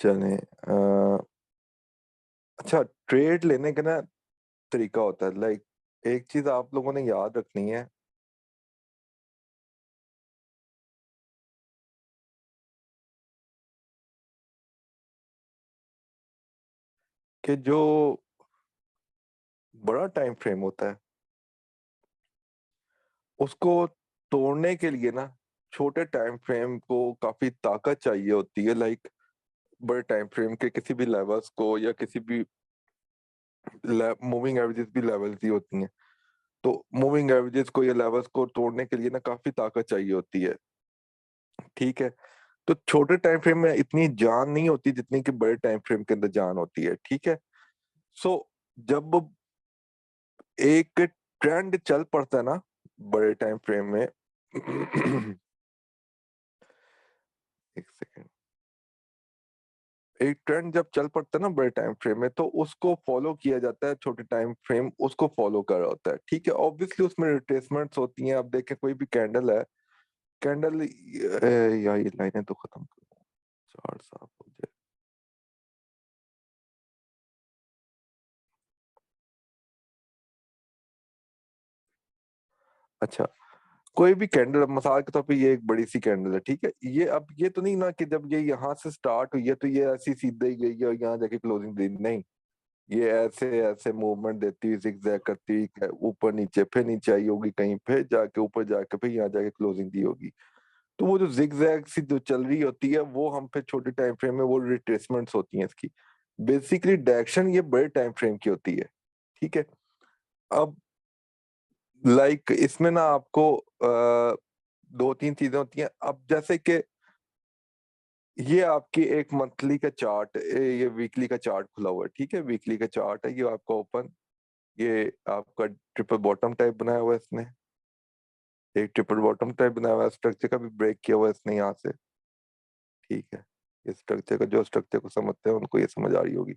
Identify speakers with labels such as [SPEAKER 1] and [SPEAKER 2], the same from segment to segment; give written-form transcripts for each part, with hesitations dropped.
[SPEAKER 1] चलें अच्छा, ट्रेड लेने का ना तरीका होता है। लाइक एक चीज आप लोगों ने याद रखनी है कि जो बड़ा टाइम फ्रेम होता है उसको तोड़ने के लिए ना छोटे टाइम फ्रेम को काफी ताकत चाहिए होती है। लाइक बड़े टाइम फ्रेम के किसी भी लेवल्स को या किसी भी मूविंग एवरेजेस भी लेवल्स ही होती हैं। तो मूविंग एवरेजेस को या लेवल्स को तोड़ने के लिए ना काफी ताकत चाहिए होती है। ठीक है। तो छोटे टाइम फ्रेम में इतनी जान नहीं होती जितनी कि बड़े टाइम फ्रेम के अंदर जान होती है। ठीक है। सो जब एक ट्रेंड चल पड़ता है ना बड़े टाइम फ्रेम में एक सेकेंड। एक ट्रेंड जब चल पड़ता है ना बड़े टाइम फ्रेम में तो उसको फॉलो किया जाता है। छोटे टाइम फ्रेम उसको फॉलो कर रहा होता है। ठीक है। ऑब्वियसली उसमें रिट्रेसमेंट्स होती हैं। अब देखें कोई भी कैंडल है, कैंडल या ये लाइनें तो खत्म करो, चार साफ हो जाए। अच्छा, कोई भी कैंडल मिसाल के तौर पे ये एक बड़ी सी कैंडल है। ठीक है। ये अब ये तो नहीं ना कि जब ये यहाँ से स्टार्ट हुई है तो ये ऐसी सीधे ही गई है और यहाँ जाके क्लोजिंग दी, नहीं। ये ऐसे ऐसे मूवमेंट देती हुई जिगजैग करती हुई ऊपर नीचे, फिर नीचे आई होगी कहीं, फिर जाके ऊपर जाके फिर यहाँ जाके क्लोजिंग दी होगी। तो वो जो जिगजैग सी जो चल रही होती है वो हम फिर छोटे टाइम फ्रेम में वो रिट्रेसमेंट्स होती हैं इसकी। बेसिकली डायरेक्शन ये बड़े टाइम फ्रेम की होती है। ठीक है। अब लाइक इसमें ना आपको दो तीन चीजें होती हैं। अब जैसे कि ये आपकी एक मंथली का चार्ट, ये वीकली का चार्ट खुला हुआ है। ठीक है। वीकली का चार्ट है ये आपका ओपन। ये आपका ट्रिपल बॉटम टाइप बनाया हुआ है इसने। एक ट्रिपल बॉटम टाइप बनाया हुआ है। स्ट्रक्चर का भी ब्रेक किया हुआ है इसने यहाँ से। ठीक है। इस स्ट्रक्चर का, जो स्ट्रक्चर को समझते हैं उनको ये समझ आ रही होगी।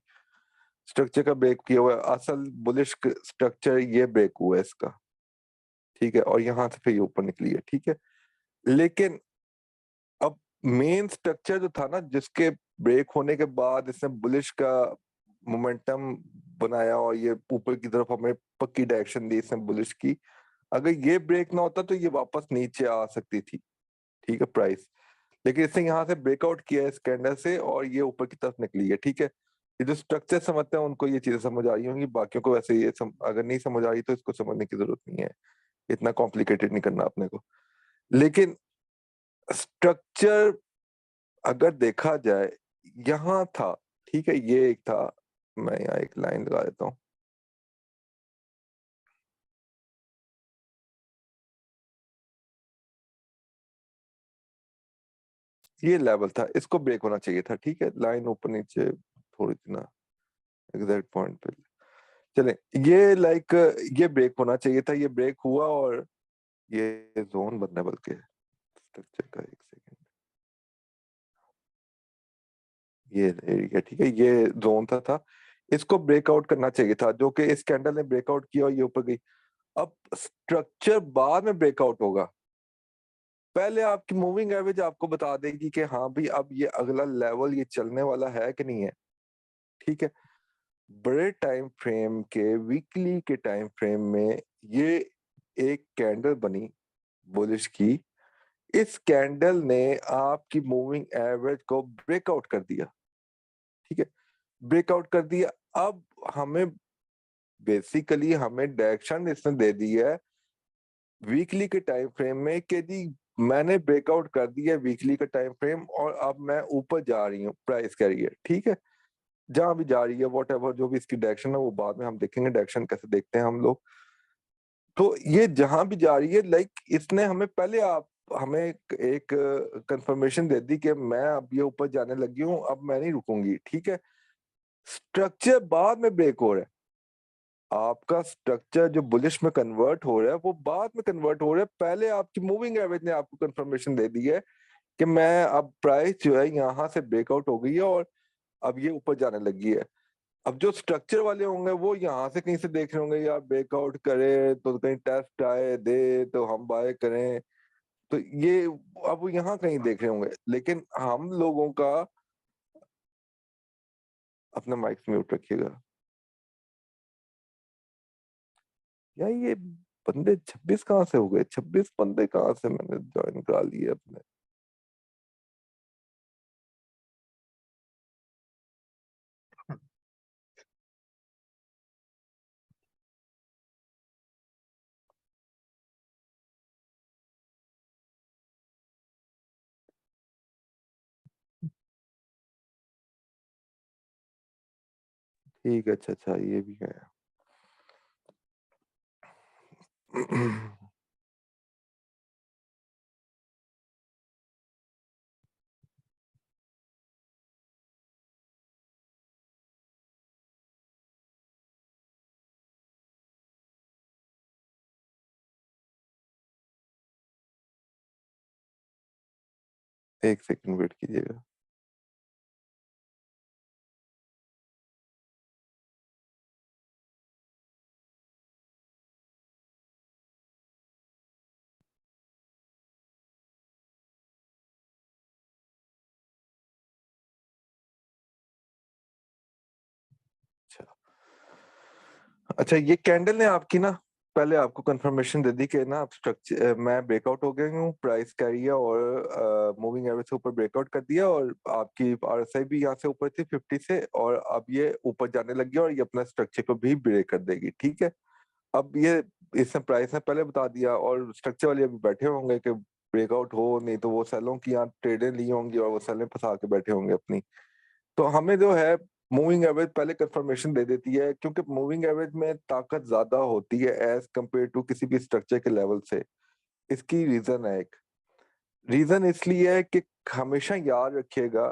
[SPEAKER 1] स्ट्रक्चर का ब्रेक किया हुआ है। असल बुलिश स्ट्रक्चर ये ब्रेक हुआ है इसका। ठीक है। और यहाँ से फिर ये ऊपर निकली है। ठीक है। लेकिन अब मेन स्ट्रक्चर जो था ना जिसके ब्रेक होने के बाद इसने बुलिश का मोमेंटम बनाया और ये ऊपर की तरफ हमें पक्की डायरेक्शन दी इसने बुलिश की। अगर ये ब्रेक ना होता तो ये वापस नीचे आ सकती थी। ठीक है, प्राइस। लेकिन इसने यहाँ से ब्रेकआउट किया है इस कैंडल से और ये ऊपर की तरफ निकली है। ठीक है। ये जो स्ट्रक्चर समझते हैं उनको ये चीजें समझ आ रही होंगी, बाकियों को वैसे अगर नहीं समझ आ रही तो इसको समझने की जरूरत नहीं है। इतना कॉम्प्लिकेटेड नहीं करना अपने को। लेकिन स्ट्रक्चर अगर देखा जाए यहाँ था। ठीक है। ये एक था। मैं यहाँ एक लाइन लगा देता हूँ। ये लेवल था, इसको ब्रेक होना चाहिए था। ठीक है। लाइन ऊपर नीचे थोड़ी सी ना एग्जैक्ट पॉइंट पे। चले, ये लाइक ये ब्रेक होना चाहिए था। ये ब्रेक हुआ और ये जोन बनना है बल्कि स्ट्रक्चर का। एक सेकेंड। ये एरिया, ठीक है, ये जोन था। इसको ब्रेकआउट करना चाहिए था जो कि इस कैंडल ने ब्रेकआउट किया और ये ऊपर गई। अब स्ट्रक्चर बाद में ब्रेकआउट होगा। पहले आपकी मूविंग एवरेज आपको बता देगी कि हाँ भाई अब ये अगला लेवल ये चलने वाला है कि नहीं है। ठीक है। बड़े टाइम फ्रेम के वीकली के टाइम फ्रेम में ये एक कैंडल बनी बुलिश की। इस कैंडल ने आपकी मूविंग एवरेज को ब्रेकआउट कर दिया। ठीक है। ब्रेकआउट कर दिया। अब हमें बेसिकली हमें डायरेक्शन इसने दे दी है वीकली के टाइम फ्रेम में कि जी मैंने ब्रेकआउट कर दिया वीकली का टाइम फ्रेम और अब मैं ऊपर जा रही हूँ प्राइस कैरियर। ठीक है। जहां भी जा रही है वॉट एवर जो भी इसकी डायरेक्शन है वो बाद में हम देखेंगे डायरेक्शन कैसे देखते हैं हम लोग। तो ये जहां भी जा रही है लाइक इसने हमें पहले आप हमें एक कंफर्मेशन दे दी कि मैं अब ये ऊपर जाने लगी हूँ, अब मैं नहीं रुकूंगी। ठीक है। स्ट्रक्चर बाद में ब्रेक हो रहा है। आपका स्ट्रक्चर जो बुलिश में कन्वर्ट हो रहा है वो बाद में कन्वर्ट हो रहा है। पहले आपकी मूविंग एवरेज ने आपको कंफर्मेशन दे दी है कि मैं अब प्राइस जो है यहाँ से ब्रेकआउट हो गई है और अब ये ऊपर जाने लगी है। अब जो स्ट्रक्चर वाले होंगे वो यहाँ से कहीं से देख रहे होंगे यार ब्रेकआउट करे तो कहीं टेस्ट आए दे तो हम बाय करें। तो ये अब वो यहाँ कहीं देख रहे होंगे। लेकिन हम लोगों का अपना माइक म्यूट रखिएगा। यार ये बंदे 26 कहाँ से हो गए? 26 बंदे कहाँ से मैंने ज्वाइन करा लिए अपने? ठीक है, अच्छा अच्छा, ये भी है। एक सेकंड वेट कीजिएगा। अच्छा अच्छा, ये कैंडल ने आपकी ना पहले आपको कंफर्मेशन दे दी कि ना आप स्ट्रक्चर, मैं ब्रेकआउट हो गया हूँ, प्राइस कैरी है और मूविंग एवरेज से ऊपर ब्रेकआउट कर दिया, और आपकी आरएसआई भी यहाँ से ऊपर थी 50 से, और अब ये ऊपर जाने लगी और ये अपना स्ट्रक्चर को भी ब्रेक कर देगी। ठीक है, अब ये इसने प्राइस ने पहले बता दिया, और स्ट्रक्चर वाले अभी बैठे होंगे कि ब्रेकआउट हो, नहीं तो वो सेलों की यहाँ ट्रेडें ली होंगी और वो सेलें फंसा के बैठे होंगे अपनी। तो हमें जो है मूविंग एवरेज पहले कंफर्मेशन दे देती है, क्योंकि मूविंग एवरेज में ताकत ज्यादा होती है एज कंपेयर टू किसी भी स्ट्रक्चर के लेवल से। इसकी रीजन है एक, रीजन इसलिए है कि हमेशा याद रखिएगा,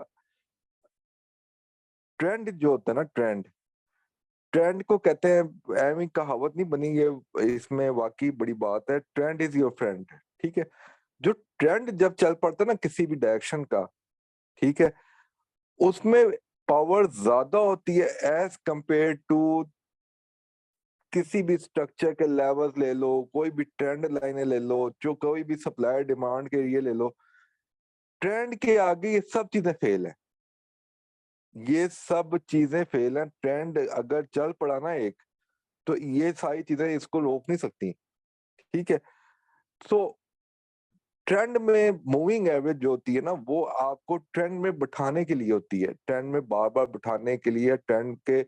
[SPEAKER 1] ट्रेंड जो होता है ना, ट्रेंड, ट्रेंड को कहते हैं, एमी कहावत नहीं बनी है, इसमें वाकई बड़ी बात है, ट्रेंड इज योर फ्रेंड। ठीक है, जो ट्रेंड जब चल पड़ता है ना किसी भी डायरेक्शन का, ठीक है, उसमें पावर ज्यादा होती है एज कंपेयर टू किसी भी स्ट्रक्चर के लेवल्स ले लो, कोई भी ट्रेंड लाइनें ले लो, जो कोई भी सप्लाई डिमांड के लिए ले लो, ट्रेंड के आगे ये सब चीजें फेल है। ये सब चीजें फेल हैं। ट्रेंड अगर चल पड़ा ना एक, तो ये सारी चीजें इसको रोक नहीं सकती। ठीक है, तो ट्रेंड में मूविंग एवरेज जो होती है ना, वो आपको ट्रेंड में बिठाने के लिए होती है, ट्रेंड में बार बार बिठाने के लिए, ट्रेंड के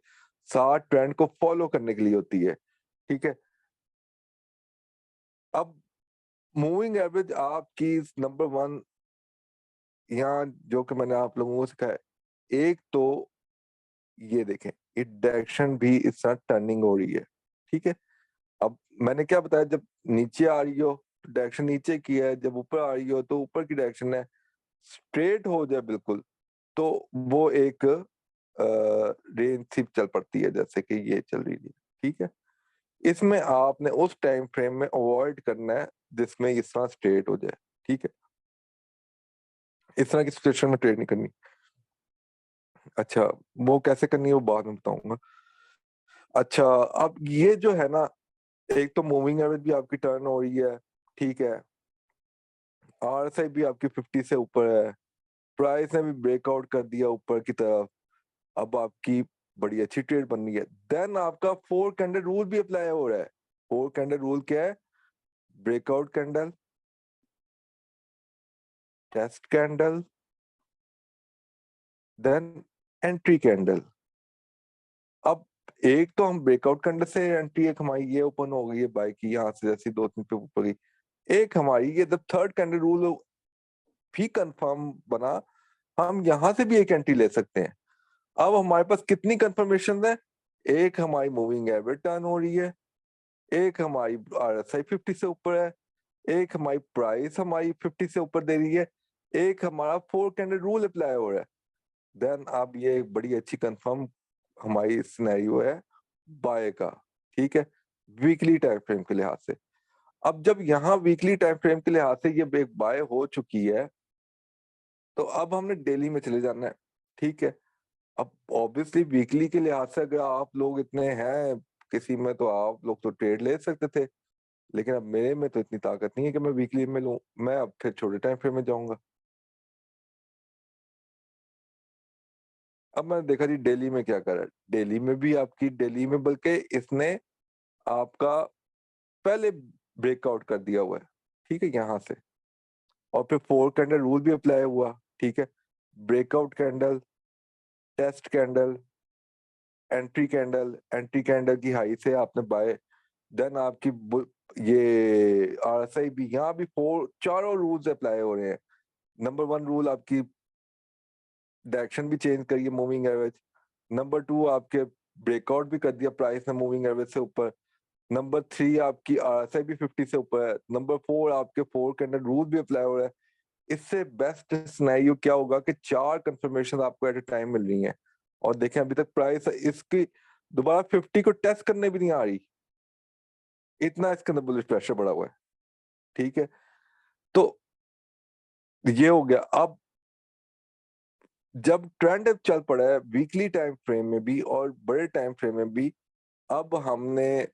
[SPEAKER 1] साथ ट्रेंड को फॉलो करने के लिए होती है। ठीक है, अब मूविंग एवरेज आपकी नंबर वन, यहाँ जो कि मैंने आप लोगों को सिखाया, एक तो ये देखें, ये डायरेक्शन भी इस साथ टर्निंग हो रही है। ठीक है, अब मैंने क्या बताया, जब नीचे आ रही हो तो डायरेक्शन नीचे की है, जब ऊपर आ रही हो तो ऊपर की डायरेक्शन है। स्ट्रेट हो जाए बिल्कुल, तो वो एक रेंज सी चल पड़ती है, जैसे कि ये चल रही है। ठीक है, इसमें आपने उस टाइम फ्रेम में अवॉइड करना है जिसमें इस तरह स्ट्रेट हो जाए। ठीक है, इस तरह की सिचुएशन में ट्रेड नहीं करनी। अच्छा, वो कैसे करनी है वो बाद में बताऊंगा। अच्छा, अब ये जो है ना, एक तो मूविंग एवरेज भी आपकी टर्न हो रही है, ठीक है, आरएसआई भी आपकी 50 से ऊपर है, प्राइस ने भी ब्रेकआउट कर दिया ऊपर की तरफ, अब आपकी बड़ी अच्छी ट्रेड बन रही है। देन आपका फोर कैंडल रूल भी अप्लाई हो रहा है। फोर कैंडल रूल क्या है? Breakout candle, test candle, then entry candle. अब एक तो हम ब्रेकआउट कैंडल से एंट्री, एक हमारी ये ओपन हो गई है बाई की, यहाँ से जैसी दो तीन पे ऊपर गई, एक हमारी ये जब थर्ड कैंडल रूल भी कंफर्म बना, हम यहाँ से भी एक एंट्री ले सकते हैं। अब हमारे पास कितनी कंफर्मेशन है? एक हमारी मूविंग एवरेज टर्न हो रही है, एक हमारी आरएसआई 50 से ऊपर है, एक हमारी प्राइस हमारी 50 से ऊपर दे रही है, एक हमारा फोर कैंडल रूल अप्लाई हो रहा है। देन अब ये एक बड़ी अच्छी कंफर्म हमारी सिनेरियो है बाय का। ठीक है, वीकली टाइम फ्रेम के लिहाज से। अब जब यहाँ वीकली टाइम फ्रेम के लिहाज से ये एक बाय हो चुकी है, तो अब हमने डेली में चले जाना है। ठीक है, अब ऑब्वियसली वीकली के लिहाज से अगर आप लोग इतने हैं किसी में, तो आप लोग तो ट्रेड ले सकते थे, लेकिन अब मेरे में तो इतनी ताकत नहीं है कि मैं वीकली में लूं। मैं अब फिर छोटे टाइम फ्रेम में जाऊंगा। अब मैंने देखा जी डेली में क्या करा, डेली में भी आपकी, डेली में बल्कि इसने आपका पहले ब्रेकआउट कर दिया हुआ है, ठीक है, यहाँ से, और फिर 4 कैंडल रूल भी अप्लाई हुआ, ठीक है, breakout candle, test candle, entry candle की हाई से आपने बाय, देन आपकी ये आरएसआई भी, यहाँ भी 4 रूल्स अप्लाई हो रहे हैं। नंबर 1 रूल आपकी डायरेक्शन भी चेंज करिए मूविंग एवरेज। नंबर 2 आपके ब्रेकआउट भी कर दिया प्राइस ने मूविंग एवरेज से ऊपर। नंबर 3 आपकी आरएसआई भी 50 से ऊपर है। नंबर 4 आपके 4 कैंडल रूल भी अप्लाई हो रहा है। इससे बेस्ट सिनेरियो क्या होगा कि 4 कंफर्मेशन आपको एट ए टाइम मिल रही हैं, और देखें अभी तक प्राइस इसकी दोबारा 50 को टेस्ट करने भी नहीं आ रही, इतना इसके अंदर बुलिश प्रेशर बढ़ा हुआ है, ठीक है। तो ये हो गया। अब जब ट्रेंड चल पड़ा है वीकली टाइम फ्रेम में भी और बड़े टाइम फ्रेम में भी, अब हमने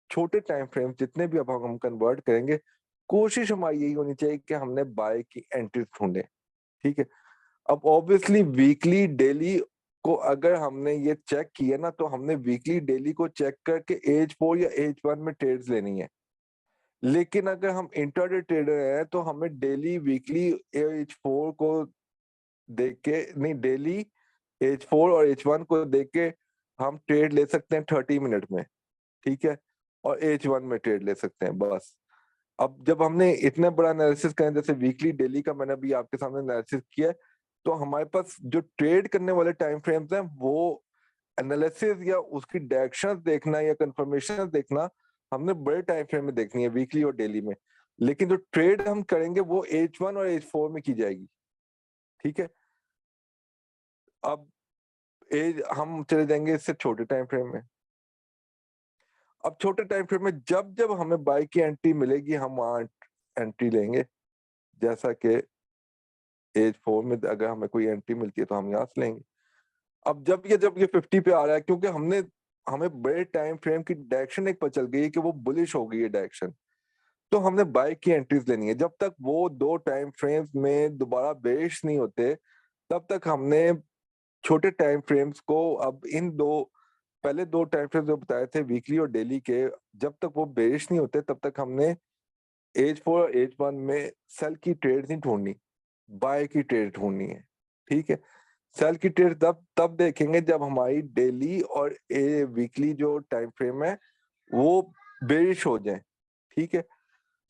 [SPEAKER 1] छोटे टाइम फ्रेम जितने भी अब हम कन्वर्ट करेंगे, कोशिश हमारी यही होनी चाहिए कि हमने बाय की एंट्री ढूंढे, ठीक है। अब ऑब्वियसली वीकली डेली को अगर हमने ये चेक किया ना, तो हमने वीकली डेली को चेक करके H4 या H1 में ट्रेड्स लेनी है। लेकिन अगर हम इंट्राडे ट्रेडर हैं तो हमें डेली वीकली H4 को देख के नहीं, डेली H4 और H1 को देख के हम ट्रेड ले सकते हैं 30 मिनट में, ठीक है, और H1 में ट्रेड ले सकते हैं बस। अब जब हमने इतना बड़ा एनालिसिस करें, जैसे वीकली डेली का मैंने अभी आपके सामने एनालिसिस किया है, तो हमारे पास जो ट्रेड करने वाले टाइम फ्रेम्स हैं वो एनालिसिस या उसकी डायरेक्शन देखना या कंफर्मेशन देखना हमने बड़े टाइम फ्रेम में देखनी है, वीकली और डेली में। लेकिन जो ट्रेड हम करेंगे वो H1 और H4 में की जाएगी, ठीक है। अब एज हम चले जाएंगे इससे छोटे टाइम फ्रेम में। अब छोटे टाइम फ्रेम में जब जब हमें बाय की एंट्री मिलेगी हम वहां एंट्री लेंगे। जैसा कि H4 में अगर हमें कोई एंट्री मिलती है तो हम यहाँ से लेंगे। अब जब ये 50 पे आ रहा है, क्योंकि हमें बड़े टाइम फ्रेम की डायरेक्शन एक पता चल गई है कि वो बुलिश हो गई है डायरेक्शन, तो हमने बाय की एंट्रीज लेनी है। जब तक वो 2 टाइम फ्रेम्स में दोबारा बेरिश नहीं होते, तब तक हमने छोटे टाइम फ्रेम्स को, अब इन दो पहले 2 टाइम फ्रेम्स जो बताए थे वीकली और डेली के, जब तक वो बेरिश नहीं होते तब तक हमने H4 और H1 में सेल की ट्रेड नहीं ढूंढनी, बाय की ट्रेड ढूंढनी है, ठीक है। सेल की ट्रेड तब तब देखेंगे जब हमारी डेली और वीकली जो टाइम फ्रेम है वो बेरिश हो जाए, ठीक है।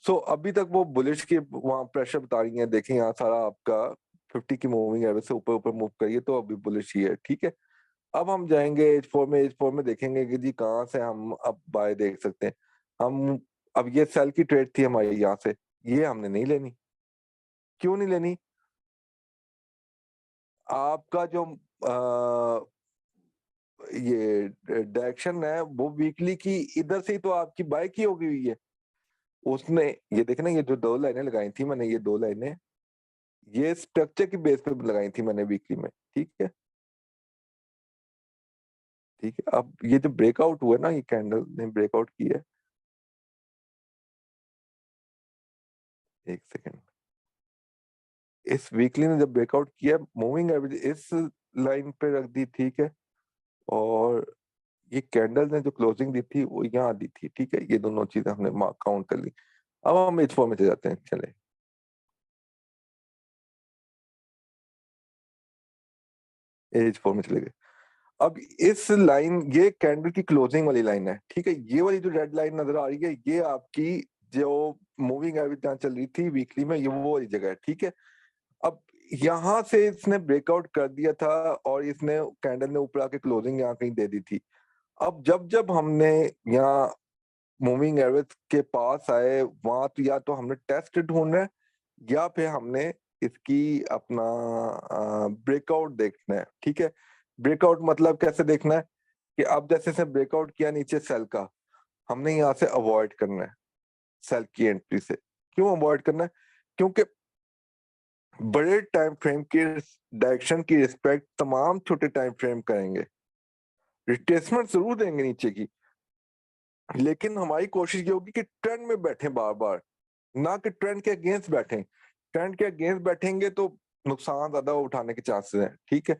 [SPEAKER 1] सो अभी तक वो बुलिश की वहां प्रेशर बता रही है, देखें यहाँ सारा आपका 50 की मूविंग एवरेज से ऊपर ऊपर मूव करिए तो अभी बुलिश ही है, ठीक है। अब हम जाएंगे H4 में देखेंगे कि जी कहाँ से हम अब बाय देख सकते हैं हम। अब ये सेल की ट्रेड थी हमारी यहाँ से, ये हमने नहीं लेनी। क्यों नहीं लेनी? आपका जो ये डायरेक्शन है वो वीकली की इधर से ही तो आपकी बाय की होगी हुई है। उसने ये देखे ना, ये जो 2 लाइनें लगाई थी मैंने, ये 2 लाइनें ये स्ट्रक्चर की बेस पे लगाई थी मैंने वीकली में, ठीक है। ठीक है, अब ये जो ब्रेकआउट हुआ ना, ये कैंडल ने ब्रेकआउट की है, एक सेकेंड, इस वीकली ने जब ब्रेकआउट किया, मूविंग एवरेज इस लाइन पे रख दी, ठीक है, और ये कैंडल ने जो क्लोजिंग दी थी वो यहाँ दी थी, ठीक है। ये दोनों चीजें हमने काउंट कर ली। अब हम H4 में चले जाते हैं, चले H4 में चले गए। अब इस लाइन, ये कैंडल की क्लोजिंग वाली लाइन है, ठीक है। ये वाली जो रेड लाइन नजर आ रही है ये आपकी जो मूविंग एवरेज जहाँ चल रही थी वीकली में, ये वो वाली जगह है, ठीक है। अब यहाँ से इसने ब्रेकआउट कर दिया था और इसने कैंडल ने ऊपर आके क्लोजिंग यहाँ कहीं दे दी थी। अब जब जब हमने यहाँ मूविंग एवरेज के पास आए, वहां तो या तो हमने टेस्ट ढूंढना है या फिर हमने इसकी अपना ब्रेकआउट देखना है, ठीक है। ब्रेकआउट मतलब कैसे देखना है कि अब जैसे से ब्रेकआउट किया नीचे सेल का, हमने यहाँ से अवॉइड करना है सेल की एंट्री से। क्यों अवॉइड करना है? क्योंकि बड़े टाइम फ्रेम की डायरेक्शन की रिस्पेक्ट तमाम छोटे टाइम फ्रेम करेंगे, रिट्रेसमेंट जरूर देंगे नीचे की, लेकिन हमारी कोशिश ये होगी कि ट्रेंड में बैठे बार बार, ना कि ट्रेंड के अगेंस्ट बैठे। ट्रेंड के अगेंस्ट बैठेंगे तो नुकसान ज्यादा उठाने के चांसेस हैं, ठीक है।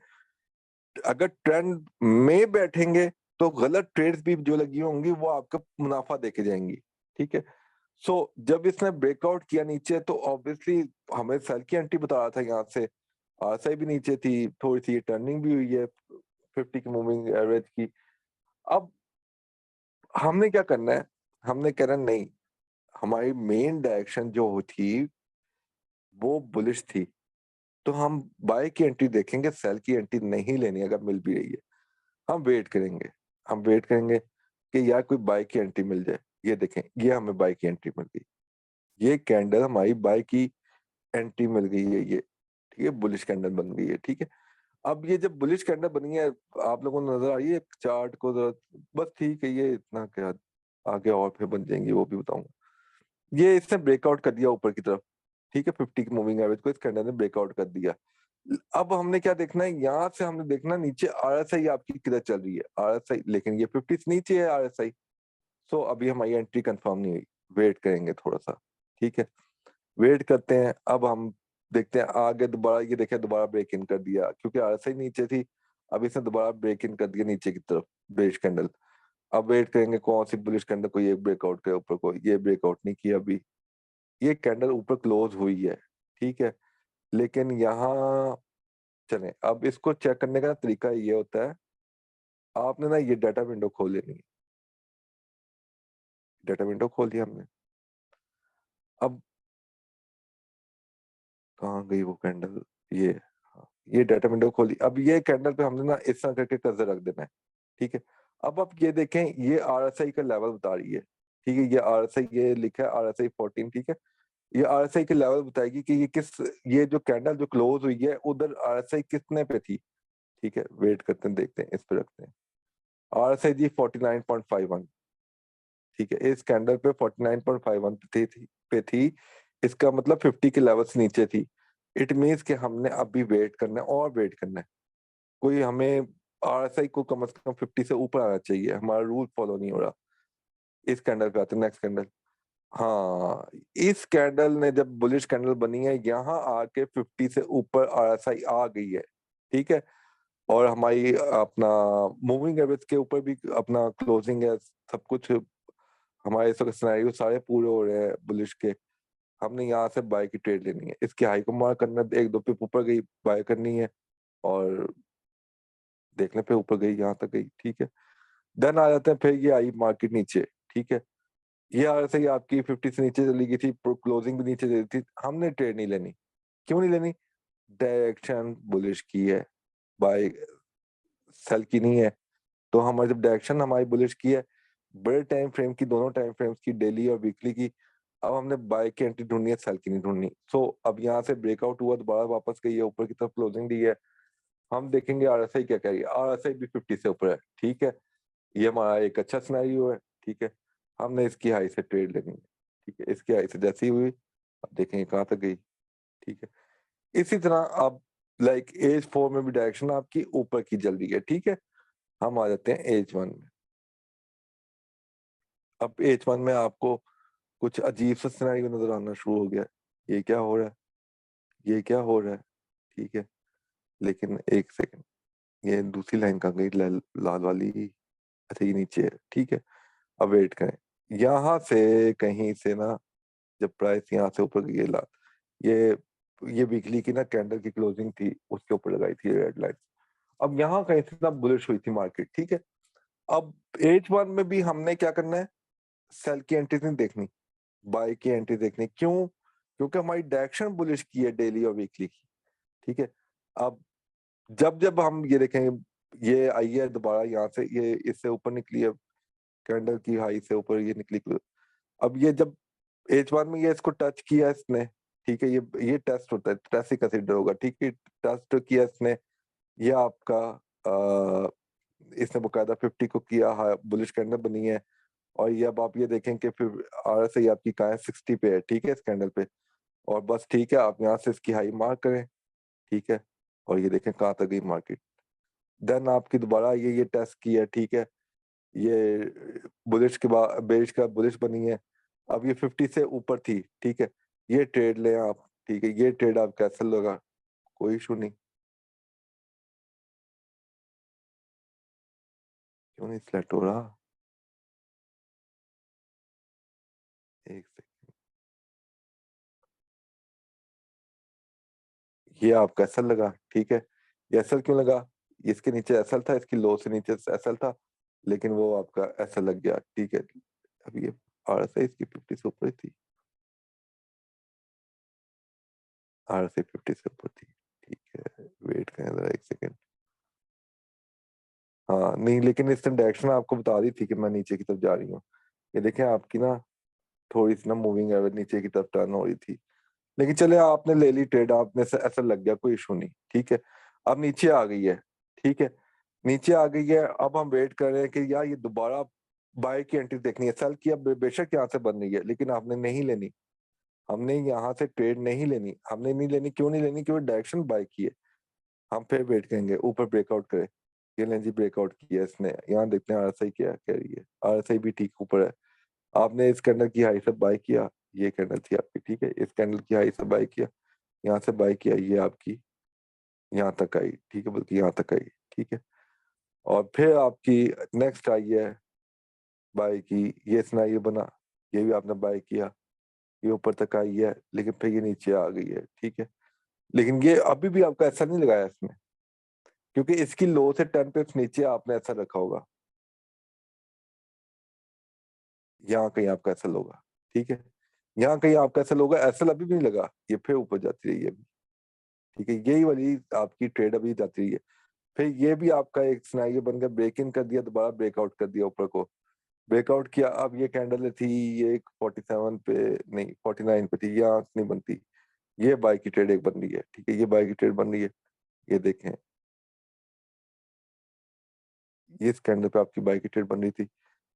[SPEAKER 1] अगर ट्रेंड में बैठेंगे तो गलत ट्रेड्स भी जो लगी होंगी वो आपका मुनाफा देके जाएंगी, ठीक है। सो जब इसने ब्रेकआउट किया नीचे तो ऑब्वियसली हमें सेल की एंट्री बता रहा था, यहाँ से आरएसआई भी नीचे थी, थोड़ी सी टर्निंग भी हुई है 50 की मूविंग एवरेज की। अब हमने क्या करना है, हमने कहना नहीं, हमारी मेन डायरेक्शन जो थी वो बुलिश थी, तो हम बाय की एंट्री देखेंगे, सेल की एंट्री नहीं लेनी अगर मिल भी रही है। हम वेट करेंगे, हम वेट करेंगे कि यार कोई बाय की एंट्री मिल जाए। ये देखें, ये हमें बाय की एंट्री मिल गई, ये कैंडल हमारी बाय की एंट्री मिल गई है, ये ठीक है, बुलिश कैंडल बन गई है, ठीक है। अब ये जब बुलिश कैंडल बनी है, आप लोगों को नजर आ रही है चार्ट को जरा, बस ठीक है, ये इतना क्या, आगे और फिर बन जाएंगी वो भी बताऊंगा। ये इसने ब्रेकआउट कर दिया ऊपर की तरफ, ठीक है, 50 की मूविंग एवरेज को इस कैंडल ने ब्रेकआउट कर दिया। अब हमने क्या देखना है, यहाँ से हमने देखना नीचे आरएसआई आपकी किधर चल रही है, आरएसआई, लेकिन ये 50 से नीचे है आरएसआई। सो अभी हमारी एंट्री कंफर्म नहीं हुई, वेट करेंगे थोड़ा सा, ठीक है, वेट करते हैं। अब हम देखते हैं आगे दोबारा, ये देखिए दोबारा ब्रेक इन कर दिया क्योंकि आरएसआई नीचे थी, अब इसने दोबारा ब्रेक इन कर दिया नीचे की तरफ बेरिश कैंडल। अब वेट करेंगे कौन सी बुलिश कैंडल को ये ब्रेकआउट करे ऊपर को, ये ब्रेकआउट नहीं किया अभी, ये कैंडल ऊपर क्लोज हुई है, ठीक है। लेकिन यहाँ चलें, अब इसको चेक करने का तरीका ये होता है, आपने ना ये डाटा विंडो खोल लेनी है, डाटा विंडो खोल लिया हमने। अब कहाँ गई वो कैंडल, ये, हाँ, ये डाटा विंडो खोली। अब ये कैंडल पे हमने ना इस तरह करके कर्सर रख देना है, ठीक है। अब आप ये देखें, ये आरएसआई का लेवल बता रही है, ठीक है, ये आरएसआई, ये लिखा है आरएसआई 14, ठीक है। ये आरएसआई के लेवल बताएगी कि ये किस, ये जो कैंडल जो क्लोज हुई है उधर आरएसआई कितने पे थी, ठीक है। वेट करते हैं, देखते हैं, इस पे रखते हैं। आरएसआई जी 49.51, ठीक है, इस कैंडल पे 49.51 पे थी, इसका मतलब 50 के लेवल से नीचे थी। इट मीन्स कि हमने अभी वेट करना है और वेट करना है, कोई हमें आरएसआई को कम से कम 50 से ऊपर आना चाहिए, हमारा रूल फॉलो नहीं हो रहा। इस कैंडल पे आते हैं, नेक्स्ट कैंडल। हाँ, इस कैंडल ने जब बुलिश कैंडल बनी है, यहाँ आके 50 से ऊपर आरएसआई आ गई है, ठीक है। और हमारी अपना मूविंग एवरेज के ऊपर भी अपना क्लोजिंग है, सब कुछ हमारे इस वक्त सिनेरियो सारे पूरे हो रहे हैं बुलिश के। हमने यहाँ से बाय की ट्रेड लेनी है, इसकी हाई को मार्क करना है, एक दो पे ऊपर गई बाय करनी है, और देखने पे ऊपर गई, यहाँ तक गई, ठीक है। देन आ जाते हैं, फिर ये आई मार्केट नीचे, ठीक है। ये आ रहा ही आपकी 50 से नीचे चली गई थी, क्लोजिंग भी नीचे दे दी थी, हमने ट्रेड नहीं लेनी। क्यों नहीं लेनी, डायरेक्शन बुलिश की है, बाय सेल की नहीं है। तो हमारी जब डायरेक्शन हमारी बुलिश की है, बड़े टाइम फ्रेम की, दोनों टाइम फ्रेम्स की, डेली और वीकली की, अब हमने बाय की एंट्री ढूंढनी है, सेल की नहीं ढूंढनी। सो अब यहाँ से ब्रेकआउट हुआ, दोबारा वापस गई है, ऊपर की तरफ क्लोजिंग दी है। हम देखेंगे आरएसआई क्या कह रही है, आरएसआई भी 50 से ऊपर है, ठीक है। ये हमारा एक अच्छा सिनेरियो है, ठीक है। हमने इसकी हाई से ट्रेड लेनी है, ठीक है, इसकी हाई से जैसी हुई, अब देखेंगे कहाँ तक गई, ठीक है। इसी तरह अब लाइक एज 4 में भी डायरेक्शन आपकी ऊपर की जल रही है, ठीक है। हम आ जाते हैं एज 1 में। अब एज 1 में आपको कुछ अजीब सा सिनेरियो नजर आना शुरू हो गया, ये क्या हो रहा है, ये क्या हो रहा है, ठीक है। लेकिन एक सेकंड, ये दूसरी लाइन कहाँ गई, लाल वाली, अच्छा ये नीचे है, ठीक है। अब वेट करें, यहाँ से कहीं से ना, जब प्राइस यहाँ से ऊपर गई है लाल, ये ये वीकली की ना कैंडल की क्लोजिंग थी, उसके ऊपर लगाई थी रेड लाइन। अब यहाँ कहीं से ना बुलिश हुई थी मार्केट, ठीक है। अब एज 1 में भी हमने क्या करना है, सेल की एंट्री नहीं देखनी, बाय की एंट्री देखनी। क्यों, क्योंकि हमारी डायरेक्शन बुलिश की है डेली और वीकली की, ठीक है। अब जब जब हम ये देखेंगे, ये आई है दोबारा यहाँ से, ये इससे ऊपर निकली है, कैंडल की हाई से ऊपर ये निकली। अब ये जब एच वन में ये इसको टच किया इसने, ठीक है, ये टेस्ट होता है, टेस्ट ही कंसिडर होगा, ठीक है। टेस्ट किया इसने, ये आपका आ, इसने बकायदा 50 को किया, हाँ बुलिश कैंडल बनी है। और ये अब आप ये देखें कि फिर आरएसआई आपकी कहाँ है, 60 पे है, ठीक है, इस कैंडल पे। और बस ठीक है, आप यहाँ से इसकी हाई मार्क करें, ठीक है। और ये देखें कहाँ तक गई मार्केट। देन आपकी दोबारा ये टेस्ट किया, ठीक है, ये बुलिश के बाद बेरिश का बुलिश बनी है। अब ये 50 से ऊपर थी, ठीक है, ये ट्रेड लें आप, ठीक है, ये ट्रेड आप कैंसिल होगा, कोई इशू नहीं। क्यों नहीं सिलेक्ट हो रहा? एक सेकंड। ये आपका एसएल लगा, ठीक है। ये एसएल क्यों लगा? इसके नीचे एसएल था, इसकी लो से नीचे एसएल था, लेकिन वो आपका एसएल लग गया, ठीक है। अब ये आरएसआई इसकी 50 से ऊपर ही थी, आरएसआई 50 से ऊपर थी, ठीक है। वेट करें जरा एक सेकंड। हाँ नहीं, लेकिन इस डायरेक्शन आपको बता दी थी कि मैं नीचे की तरफ जा रही हूँ। ये देखें आपकी ना थोड़ी सी ना मूविंग एवरेज नीचे की तरफ टर्न हो रही थी, लेकिन चले आपने ले ली ट्रेड, आपने से ऐसा लग गया, कोई इशू नहीं, ठीक है। अब नीचे आ गई है, ठीक है। नीचे आ गई है, अब हम वेट कर रहे हैं कि यार ये दोबारा बाय की एंट्री देखनी है। सेल की अब बेशक यहाँ से बन रही है, लेकिन आपने नहीं लेनी, हमने यहाँ से ट्रेड नहीं लेनी, हमने नहीं लेनी। क्यों नहीं लेनी? क्योंकि डायरेक्शन बाय की है। हम फिर वेट करेंगे ऊपर ब्रेकआउट करे। ये लें जी, ब्रेकआउट किया इसने, यहाँ देखते हैं आरएसआई क्या कह रही है। आरएसआई भी ठीक ऊपर है। आपने इस कैंडल की हाई से बाय किया, ये कैंडल थी आपकी, ठीक है। इस कैंडल की हाई से बाय किया, यहाँ से बाय किया, ये आपकी यहाँ तक आई, ठीक है, बल्कि यहाँ तक आई, ठीक है। और फिर आपकी नेक्स्ट आई है बाय की, ये सिनेरियो बना, ये भी आपने बाय किया, ये ऊपर तक आई है, लेकिन फिर ये नीचे आ गई है, ठीक है। लेकिन ये अभी भी आपका ऐसा नहीं लगाया इसने, क्योंकि इसकी लो से 10 पिप्स नीचे आपने ऐसा रखा होगा, यहाँ कहीं आपका ऐसा होगा, ठीक है। यहाँ कहीं आपका ऐसा होगा, ऐसा अभी भी नहीं लगा, ये फिर ऊपर जाती रही है अभी, ठीक है। यही वाली आपकी ट्रेड अभी जाती रही है। फिर ये भी आपका एक सिनेरियो बन गया, ब्रेक इन कर दिया, दोबारा ब्रेकआउट कर दिया ऊपर को, ब्रेकआउट किया। अब ये कैंडल थी, ये एक 47 पे नहीं 49 पे थी, यहाँ नहीं बनती। ये बाय की ट्रेड एक बन रही है, ठीक है, ये बाय की ट्रेड बन रही है। ये देखें, ये इस कैंडल पे आपकी बाय की ट्रेड बन रही थी,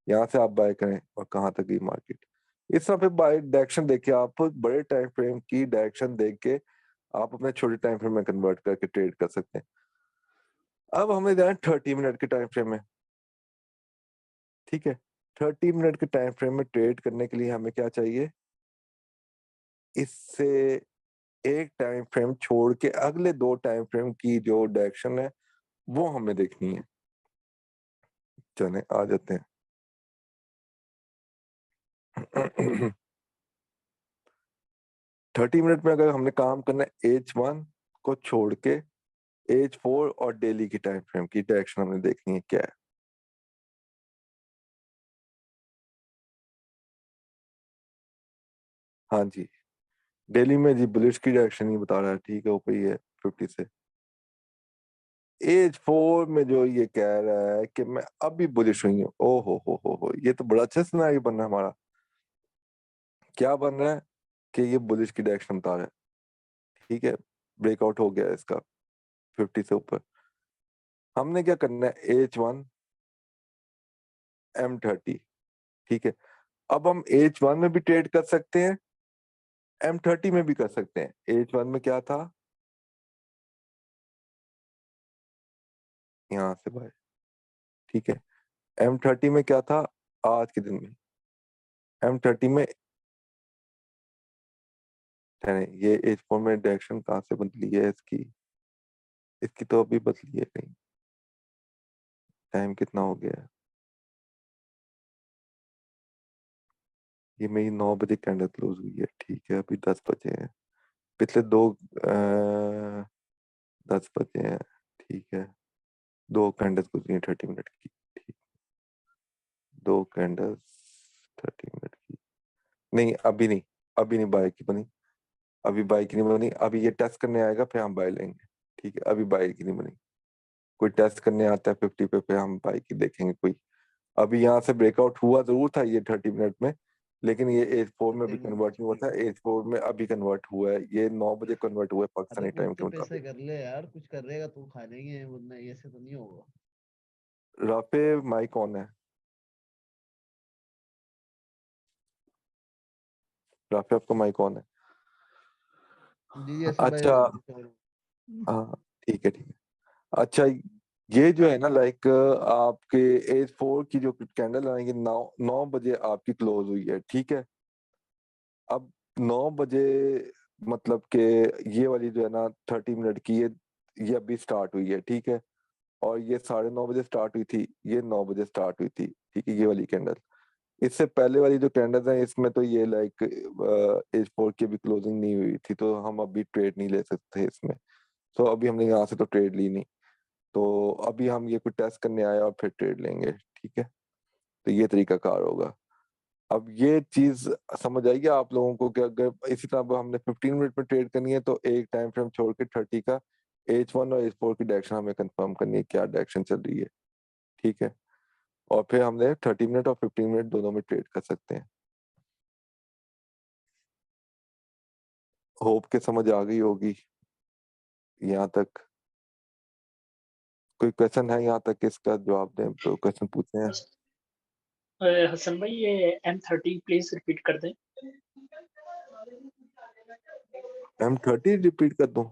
[SPEAKER 1] यहाँ से आप बाय करें और कहाँ तक गई मार्केट। इस तरह पे बाय डायरेक्शन देख के, आप बड़े टाइम फ्रेम की डायरेक्शन देख के आप अपने छोटे टाइम फ्रेम में कन्वर्ट करके ट्रेड कर सकते हैं। अब हमें जाए 30 मिनट के टाइम फ्रेम में, ठीक है। 30 मिनट के टाइम फ्रेम में ट्रेड करने के लिए हमें क्या चाहिए? इससे एक टाइम फ्रेम छोड़ के अगले दो टाइम फ्रेम की जो डायरेक्शन है वो हमें देखनी है। चले आ जाते हैं। 30 मिनट में अगर हमने काम करना है H1 को छोड़ के, H4 और डेली की टाइम फ्रेम की डायरेक्शन हमने देखनी है क्या है। हाँ जी, डेली में जी बुलिश की डायरेक्शन ही बता रहा है, ठीक है, ऊपर ही है 50 से। H4 में जो ये कह रहा है कि मैं अभी बुलिश हुई हूँ, ओ हो, ये तो बड़ा अच्छा सिनेरियो बन रहा है हमारा। क्या बन रहा है कि ये बुलिश की डायरेक्शन बता रहा है, ठीक है। ब्रेकआउट हो गया इसका 50 से ऊपर। हमने क्या करना है, H1 M30, ठीक है। अब हम H1 में भी ट्रेड कर सकते हैं, M30 में भी कर सकते हैं। H1 में क्या था, यहाँ से बाय, ठीक है। M30 में क्या था, आज के दिन में M30 में ये H4 में डायरेक्शन कहाँ से बदली है इसकी? इसकी तो अभी बदली है कहीं। टाइम कितना हो गया है? ये मेरी 9 बजे कैंडल क्लोज हुई है, ठीक है, अभी 10 बजे हैं। पिछले दो 10 बजे हैं, ठीक है। दो कैंडल्स गुजरी हैं 30 मिनट की, ठीक। दो कैंडल्स 30 मिनट की, नहीं अभी नहीं, अभी नहीं बाय की बनी, अभी बाय की नहीं बनी। अभी ये टेस्ट करने आएगा फिर हम बाय लेंगे, ठीक है। अभी बाय की नहीं बनी, कोई टेस्ट करने आता है 50 पे फिर हम बाय की देखेंगे कोई। अभी यहाँ से ब्रेकआउट हुआ जरूर था ये 30 मिनट में, लेकिन ये H4 में भी
[SPEAKER 2] देखो
[SPEAKER 1] कन्वर्ट नहीं हुआ था। H4 में अभी कन्वर्ट हुआ है, ये 9 बजे कन्वर्ट हुआ है
[SPEAKER 2] अरे
[SPEAKER 1] पाकिस्तानी टाइम के
[SPEAKER 2] कुछ पैसे
[SPEAKER 1] मुताबिक।
[SPEAKER 2] कर ले यार, कुछ कर रहेगा तो खा लेंगे, वरना ऐसे तो नहीं होगा।
[SPEAKER 1] राफे माइक ऑन है, राफे आपका माइक ऑन है।
[SPEAKER 2] जी जी, ऐसे भाई।
[SPEAKER 1] अच्छा, हाँ, ठीक है, ठीक है। अच्छा, ये जो है ना लाइक आपके H4 की जो कैंडल है ये 9 9 बजे आपकी क्लोज हुई है, ठीक है। अब 9 बजे मतलब के ये वाली जो है ना 30 मिनट की, ये अभी स्टार्ट हुई है, ठीक है। और ये 9:30 स्टार्ट हुई थी, ये 9 बजे स्टार्ट हुई थी, ठीक है, ये वाली कैंडल। इससे पहले वाली जो कैंडल्स हैं इसमें तो ये लाइक H4 की भी क्लोजिंग नहीं हुई थी, तो हम अभी ट्रेड नहीं ले सकते इसमें। तो अभी हमने यहाँ से तो ट्रेड ली नहीं, तो अभी हम ये कुछ टेस्ट करने आए और फिर ट्रेड लेंगे, ठीक है। तो ये तरीका कार होगा। अब ये चीज समझ आएगी आप लोगों को कि अगर इसी तरह हमने 15 मिनट में ट्रेड करनी है तो एक टाइम फ्रेम छोड़ के 30 का H1 और H4 की डायरेक्शन हमें कंफर्म करनी है, क्या डायरेक्शन चल रही है, ठीक है। और फिर हमने 30 मिनट और 15 मिनट दोनों में ट्रेड कर सकते हैं। होप के समझ आ गई होगी यहाँ तक। कोई क्वेश्चन है यहाँ तक, इसका जवाब दें, तो क्वेश्चन पूछे हैं।
[SPEAKER 3] हसन भाई ये M30 प्लीज रिपीट कर दें।
[SPEAKER 1] M30 रिपीट कर दूं?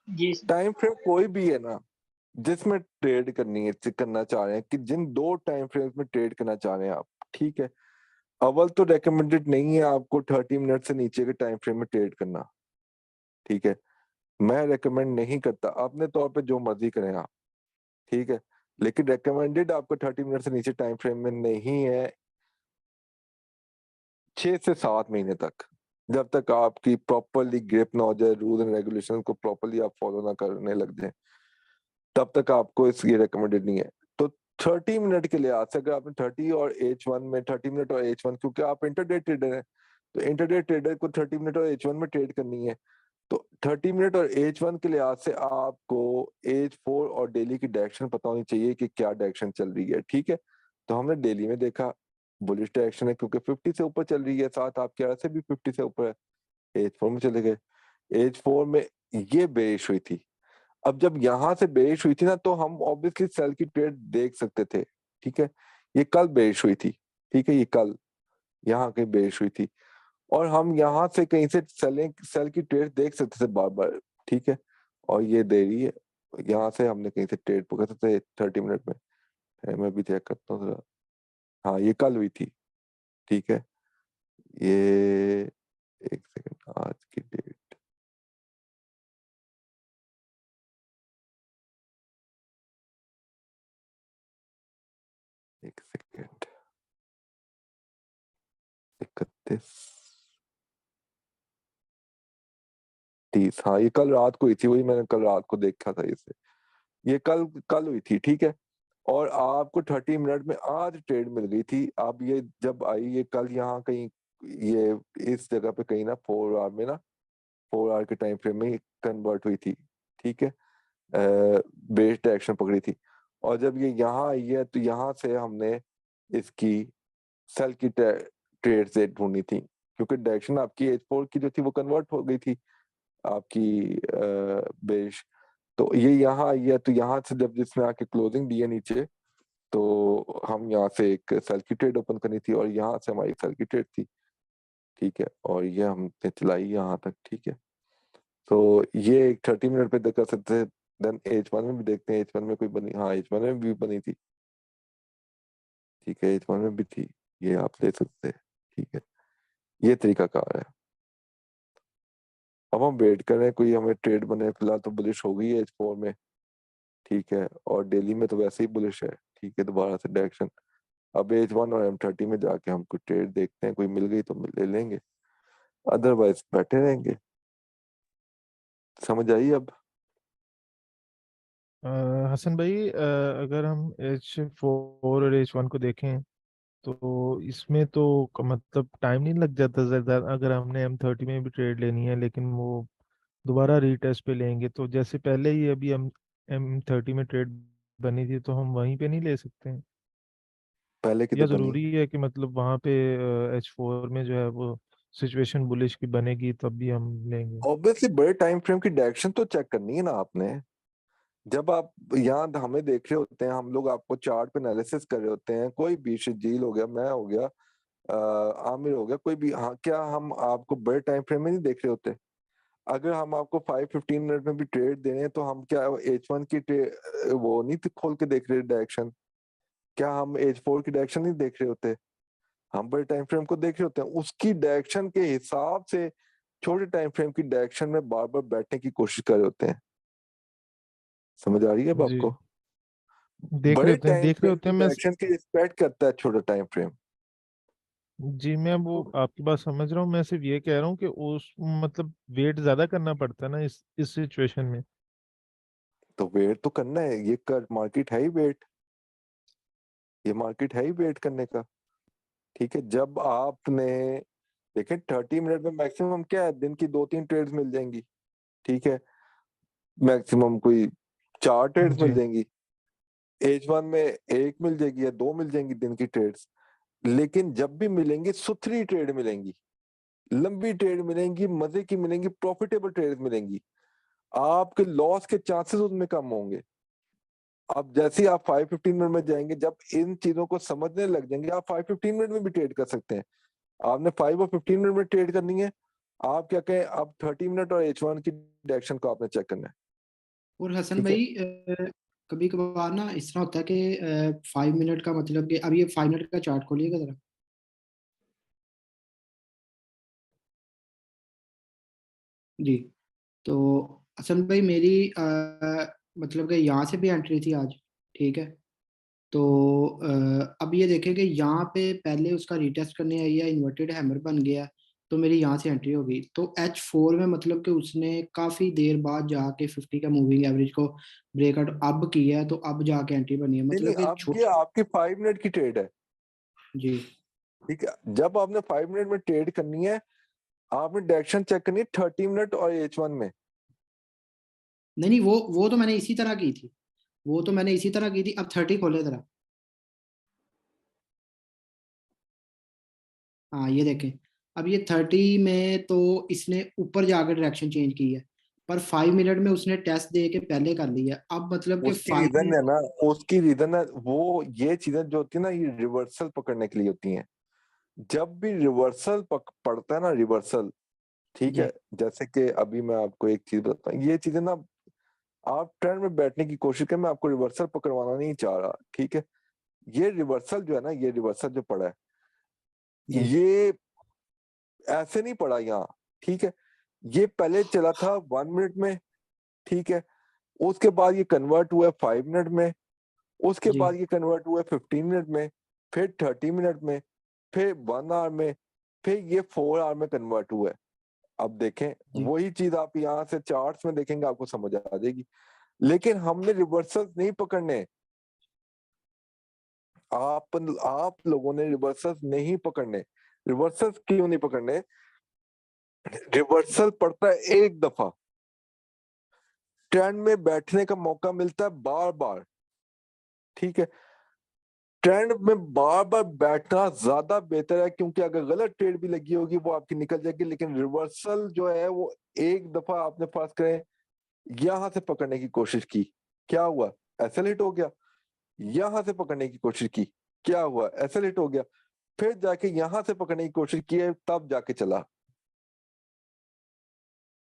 [SPEAKER 3] जी
[SPEAKER 1] टाइम फ्रेम कोई भी है ना जिसमें ट्रेड करनी है, करना चाह रहे हैं, कि जिन 2 टाइम फ्रेम्स में ट्रेड करना चाह रहे हैं आप, ठीक है। अव्वल तो रेकमेंडेड नहीं है आपको 30 मिनट से नीचे के टाइम फ्रेम में ट्रेड करना, ठीक है। मैं रेकमेंड नहीं करता, अपने तौर पे जो मर्जी करें आप, ठीक है। लेकिन रेकमेंडेड आपको 30 मिनट से नीचे टाइम फ्रेम में नहीं है 6 से 7 महीने तक, जब तक आपकी प्रॉपरली ग्रिप ना हो जाए, रूल एंड रेगुलेशन को प्रॉपरली आप फॉलो ना करने लग जाए, तब तक आपको ये रेकमेंडेड नहीं है। तो 30 मिनट के लिहाज से अगर आपने 30 और H1 क्योंकि आप इंटरडे ट्रेडर हैं, तो इंटरडे ट्रेडर को 30 मिनट और H1 में ट्रेड करनी है, तो 30 मिनट और H1 के लिहाज से आपको H4 और डेली की डायरेक्शन पता होनी चाहिए कि क्या डायरेक्शन चल रही है, ठीक है। तो हमने डेली में देखा बुलिश डायरेक्शन है क्योंकि 50 से ऊपर चल रही है, साथ आपके यहाँ से भी 50 से ऊपर है। H4 में चले गए, H4 में ये बेरिश हुई थी। अब जब यहां से बेरिश हुई थी ना, तो हम ऑब्वियसली सेल की ट्रेड देख सकते थे, ठीक है। ये कल बेरिश हुई थी, ठीक है, ये कल यहाँ कहीं बेरिश हुई थी, और हम यहाँ से कहीं से सेल की ट्रेड देख सकते थे बार बार, ठीक है। और ये दे रही है, यहाँ से हमने कहीं से ट्रेड पकड़ सकते थे 30 मिनट में। मैं भी चेक करता हूँ जरा। हाँ, ये कल हुई थी, ठीक है। ये एक सेकंड, आज की डेट, एक सेकंड, 31/30। हाँ, ये कल रात को हुई थी, वही मैंने कल रात को देखा था इसे। ये कल कल हुई थी, ठीक है। और आपको 30 मिनट में आज ट्रेड मिल गई थी। अब ये जब आई, ये कल यहाँ कहीं, ये इस जगह पे कहीं ना 4 आवर में ना, 4 आवर के टाइम फ्रेम में कन्वर्ट हुई थी, ठीक है। बेस डायरेक्शन पकड़ी थी, और जब ये यहाँ आई है तो यहाँ से हमने इसकी सेल की ट्रेड से ढूंढनी थी, क्योंकि डायरेक्शन आपकी H4 की जो थी वो कन्वर्ट हो गई थी आपकी बेस। तो ये यहाँ आई है, तो यहाँ से जब जिसने आके क्लोजिंग दी है नीचे, तो हम यहाँ से एक सेल की ट्रेड ओपन करनी थी, और यहाँ से हमारी सेल की ट्रेड थी, ठीक है। और ये हमने चलाई यहाँ तक, ठीक है। तो ये एक 30 मिनट पे कर सकते हैं। देन H1 में भी देखते हैं, H1 में कोई बनी, हाँ H1 में भी बनी थी, ठीक है, H1 में भी थी, ये आप ले सकते हैं, ठीक है। ये तरीका कार है। अब हम वेट कर रहे हैं कोई हमें ट्रेड बने। फिलहाल तो बुलिश हो गई है H4 में, ठीक है, और डेली में तो वैसे ही बुलिश है, ठीक है, दोबारा से डायरेक्शन। अब H1 और M30 में जाके हम कुछ ट्रेड देखते हैं, कोई मिल गई तो ले लेंगे, अदरवाइज बैठे रहेंगे। समझ आई अब?
[SPEAKER 4] हसन भाई, अगर हम H4 और H1 को देखें तो इसमें तो मतलब टाइम नहीं लग जाता ज़्यादा। अगर हमने M30 में भी ट्रेड लेनी है लेकिन वो दोबारा रीटेस्ट पे लेंगे, तो जैसे पहले ही अभी हम M30 में ट्रेड बनी थी तो हम वहीं पे नहीं ले सकते हैं,
[SPEAKER 1] पहले की तो
[SPEAKER 4] या
[SPEAKER 1] बनी।
[SPEAKER 4] ज़रूरी है कि मतलब वहाँ पे H4 में जो है वो सिचुएशन बुलिश की बनेगी तब भी हम लेंगे?
[SPEAKER 1] ऑब्वियसली बड़े टाइम फ्रेम की डायरेक्शन तो चेक करनी है ना आपने। जब आप यहाँ हमें देख रहे होते हैं, हम लोग आपको चार्ट पे एनालिसिस कर रहे होते हैं, कोई भी, शजील हो गया, मैं हो गया, आमिर हो गया, कोई भी, हाँ, क्या हम आपको बड़े टाइम फ्रेम में नहीं देख रहे होते? अगर हम आपको 5-15 मिनट में भी ट्रेड दे रहे हैं, तो हम क्या H1 की वो नहीं खोल के देख रहे डायरेक्शन? क्या हम H4 की डायरेक्शन नहीं देख रहे होते? हम बड़े टाइम फ्रेम को देख रहे होते हैं, उसकी डायरेक्शन के हिसाब से छोटे टाइम फ्रेम की डायरेक्शन में बार बार बैठने की कोशिश कर रहे होते हैं। समझ आ रही है अब
[SPEAKER 4] जी
[SPEAKER 1] आपको?
[SPEAKER 4] देख रहे
[SPEAKER 1] बड़े
[SPEAKER 4] होते हैं
[SPEAKER 1] टाइम
[SPEAKER 4] देख रहे
[SPEAKER 1] फ्रेम
[SPEAKER 4] होते
[SPEAKER 1] की
[SPEAKER 4] हैं मैं
[SPEAKER 1] डायरेक्शन की रिस्पेक्ट करता है छोटा टाइम फ्रेम।
[SPEAKER 4] जी मैं वो आपकी बात समझ रहा हूँ, मैं सिर्फ ये कह रहा हूँ कि उस मतलब वेट ज्यादा करना पड़ता है ना इस सिचुएशन में।
[SPEAKER 1] तो वेट तो करना है, ये कर मार्केट है ही वेट, ये मार्केट है ही वेट करने का। ठीक है, जब आपने देखें 30 मिनट में मैक्सिमम क्या है, दिन की 2-3 ट्रेड्स मिल जाएंगी। ठीक है, मैक्सिमम कोई 4 ट्रेड्स मिल
[SPEAKER 4] जी
[SPEAKER 1] जाएंगी। H1 में एक मिल जाएगी या 2 मिल जाएंगी दिन की ट्रेड्स। लेकिन जब भी मिलेंगी सुथरी ट्रेड मिलेंगी, लंबी ट्रेड मिलेंगी, मजे की मिलेंगी, प्रॉफिटेबल ट्रेड मिलेंगी, आपके लॉस के चांसेस उनमें कम होंगे। अब जैसे ही आप 5-15 मिनट में जाएंगे, जब इन चीजों को समझने लग जाएंगे, आप 5-15 मिनट में भी ट्रेड कर सकते हैं। आपने 5 और 15 मिनट में ट्रेड करनी है, आप क्या कहें, अब 30 मिनट और H1 की डायरेक्शन को आपने चेक करना है।
[SPEAKER 5] और हसन
[SPEAKER 1] ठीक है,
[SPEAKER 5] भाई कभी कभार ना इस तरह होता है कि 5 मिनट का मतलब कि अब ये 5 मिनट का चार्ट खोलिएगा जरा। जी, तो हसन भाई मेरी मतलब कि यहाँ से भी एंट्री थी आज, ठीक है। तो अब ये देखें कि यहाँ पे पहले उसका रीटेस्ट करने आई है, इन्वर्टेड हैमर बन गया, तो मेरी यहाँ से एंट्री होगी। तो H4 में मतलब कि उसने काफ़ी देर बाद जाके 50 का मूविंग एवरेज को ब्रेकआउट अब किया है, तो अब जाके एंट्री बनी है,
[SPEAKER 1] नहीं नहीं,
[SPEAKER 5] मतलब कि
[SPEAKER 1] अब ये आपकी 5 मिनट की ट्रेड है।
[SPEAKER 5] जी
[SPEAKER 1] ठीक है, जब आपने 5 मिनट में ट्रेड करनी है, आपने डायरेक्शन चेक करनी है 30 मिनट और H1 में।
[SPEAKER 5] नहीं नहीं, वो तो मैंने इसी तरह की थी, वो तो मैंने इसी तरह की थी। अब 30 खोले जरा। हाँ ये देखें, अब ये 30 में तो इसने ऊपर जाकर डायरेक्शन चेंज की है, पर 5 मिनट में उसने टेस्ट दे के पहले कर लिया। अब मतलब कि
[SPEAKER 1] उसकी
[SPEAKER 5] फाइव
[SPEAKER 1] रीजन है ना, उसकी रीजन है वो, ये चीजें जो होती है ना, ये रिवर्सल पकड़ने के लिए होती हैं। जब भी रिवर्सल पड़ता है ना, रिवर्सल, ठीक
[SPEAKER 5] जी
[SPEAKER 1] है, जैसे कि अभी मैं आपको एक चीज बताता हूँ, ये चीजें ना, आप ट्रेंड में बैठने की कोशिश करें, मैं आपको रिवर्सल पकड़वाना नहीं चाह रहा। ठीक है, ये रिवर्सल जो है ना, ये रिवर्सल जो पड़ा है,
[SPEAKER 5] जी
[SPEAKER 1] ये ऐसे नहीं पड़ा यहाँ। ठीक है, ये पहले चला था 1 मिनट में। ठीक है, उसके बाद ये कन्वर्ट हुआ 5 मिनट में, उसके
[SPEAKER 5] जी
[SPEAKER 1] बाद ये कन्वर्ट हुआ 15 मिनट में, फिर 30 मिनट में, फिर 1 आवर में, फिर ये 4 आवर में कन्वर्ट हुआ है। अब देखें,
[SPEAKER 5] जी
[SPEAKER 1] वही चीज आप यहाँ से चार्ट्स में देखेंगे, आपको समझ आ जाएगी। लेकिन हमने रिवर्सल नहीं पकड़ने, आप लोगों ने रिवर्सल नहीं पकड़ने। रिवर्सल क्यों नहीं पकड़ने? रिवर्सल पड़ता है एक दफा, ट्रेंड में बैठने का मौका मिलता है बार बार। ठीक है, ट्रेंड में बार बार बैठना ज्यादा बेहतर है, क्योंकि अगर गलत ट्रेड भी लगी होगी वो आपकी निकल जाएगी। लेकिन रिवर्सल जो है वो एक दफा आपने फर्स्ट करें, यहां से पकड़ने की कोशिश की, क्या हुआ? एसएल हिट हो गया। यहां से पकड़ने की कोशिश की, क्या हुआ? एसएल हिट हो गया। फिर जाके यहां से पकड़ने की कोशिश की है, तब जाके चला।